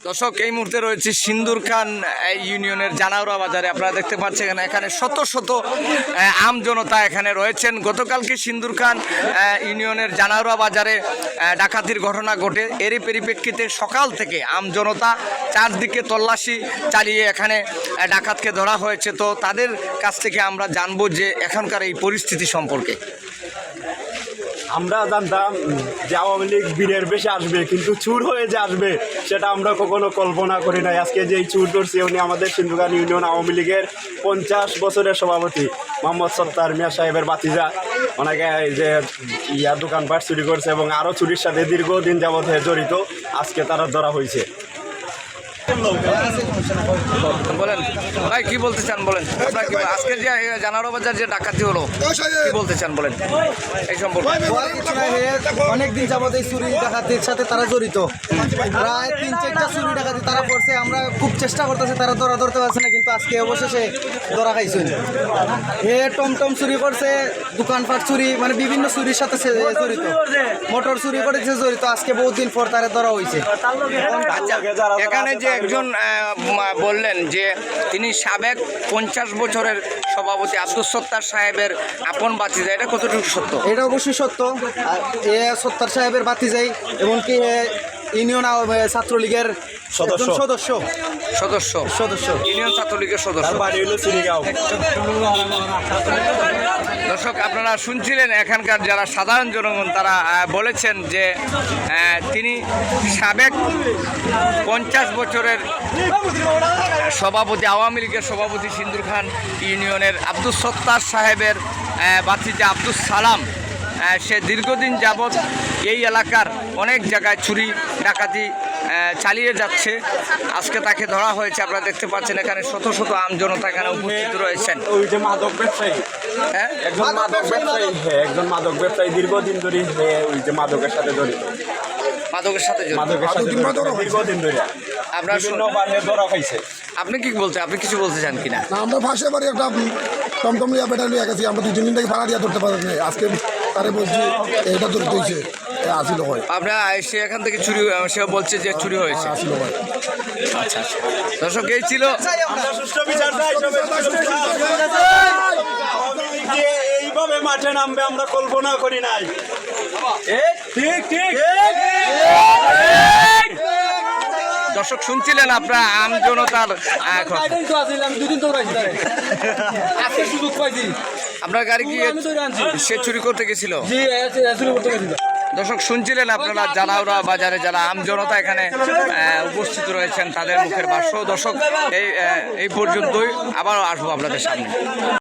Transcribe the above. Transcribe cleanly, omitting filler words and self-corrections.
দর্শক এই মুহূর্তে রয়েছে সিন্দুর খান ইউনিয়নের জানাউরা বাজারে। আপনারা দেখতে পাচ্ছেন এখানে শত শত আম জনতা এখানে রয়েছেন। গতকালকে সিন্দুর খান ইউনিয়নের জানাউরা বাজারে ডাকাতির ঘটনা ঘটে। এরই পরিপ্রেক্ষিতে সকাল থেকে আম জনতা চারদিকে তল্লাশি চালিয়ে এখানে ডাকাতকে ধরা হয়েছে। তো তাদের কাছ থেকে আমরা জানবো যে এখনকার এই পরিস্থিতি সম্পর্কে। আমরা জানতাম যে আওয়ামী লীগ বীরের বেশি আসবে, কিন্তু চুর হয়ে যে আসবে সেটা আমরা কখনো কল্পনা করি নাই। আজকে যে চুর ধরছে উনি আমাদের সিন্দুর খান ইউনিয়ন আওয়ামী লীগের 50 বছরের সভাপতি মোহাম্মদ সত্তার মিয়া সাহেবের বাতিজা। ওনাকে যে দোকানপাট চুরি করছে এবং আরও চুরির সাথে দীর্ঘদিন যাবৎ জড়িত, আজকে তারা ধরা হয়েছে। বলেন ভাই, কি বলতে চান বলেন। আজকে যে জানাউরা বাজার যে ডাকাতি হলো, কি বলতে চান বলেন এই সম্পর্কে। অনেকদিন যাবত এই চুরি ডাকাতির সাথে তারা জড়িত, প্রায় 3-4টা চুরি ডাকাতি তারা করছে। আমরা খুব চেষ্টা করতেছি, তারা ধরতে পারছে না, কিন্তু আজকে অবশেষে ধরা খাইছে। হে টমটম চুরি করছে, দোকানপাট চুরি, মানে বিভিন্ন চুরির সাথে জড়িত, মোটর চুরি করেছে জড়িত। আজকে বহুত দিন পর তারা ধরা হয়েছে। এখানে যে একজন বললেন যে তিনি সাবেক 50 বছরের সভাপতি আব্দুল সত্তার সাহেবের আপন বাতিজা, এটা কতটুকু সত্য? এটা অবশ্যই সত্য। এ সত্তার সাহেবের বাতিজাই, এমনকি ইউনিয়ন ছাত্রলীগের সদস্য ইউনিয়ন ছাত্রলীগের সদস্য। দর্শক, আপনারা শুনছিলেন এখানকার যারা সাধারণ জনগণ তারা বলেছেন যে তিনি সাবেক 50 বছরের সভাপতি, আওয়ামী লীগের সভাপতি সিন্দুর খান ইউনিয়নের আব্দুল সত্তার সাহেবের বাতিজা আব্দুল সালাম। সে দীর্ঘদিন যাবৎ এই এলাকার অনেক জায়গায় চুরি ডাকাতি চালিয়ে যাচ্ছে। আজকে তাকে ধরা হয়েছে। আপনারা দেখতে পাচ্ছেন এখানে শত শত আম জনতা এখানে উপস্থিত রয়েছেন। ওই যে মাদক ব্যবসায়ী, একজন মাদক ব্যবসায়ী দীর্ঘদিন ধরে ওই যে মাদকের সাথে জড়িত, দীর্ঘদিন ধরে আপনার ধরা খাইছে। আপনি কি বলতে, আপনি কিছু বলতে চান কিনা? আমরা ফাঁসে বাড়ি একটা টমটম লিয়া বেটা লিয়া গেছি, আমরা 2 দিন থেকে ভাড়া দিয়া ধরতে পারি না। আজকে তারে বলছি এটা ধরতে হয়েছে, আসিল হয়। আপনার সে এখান থেকে চুরি, সে বলছে যে চুরি হয়েছে। আসিল হয়। আচ্ছা, দর্শক এই ছিল। এইভাবে মাঠে নামবে আমরা কল্পনা করি নাই। ঠিক দর্শক শুনছিলেন আপনারা আম জনতার আপনার গাড়ি কি সে চুরি করতে গেছিল? দর্শক শুনছিলেন আপনারা জানাউরা বাজারে যারা আম জনতা এখানে উপস্থিত রয়েছেন তাদের মুখের ভাষ্য। দর্শক এই পর্যন্তই, আবারও আসবো আপনাদের সামনে।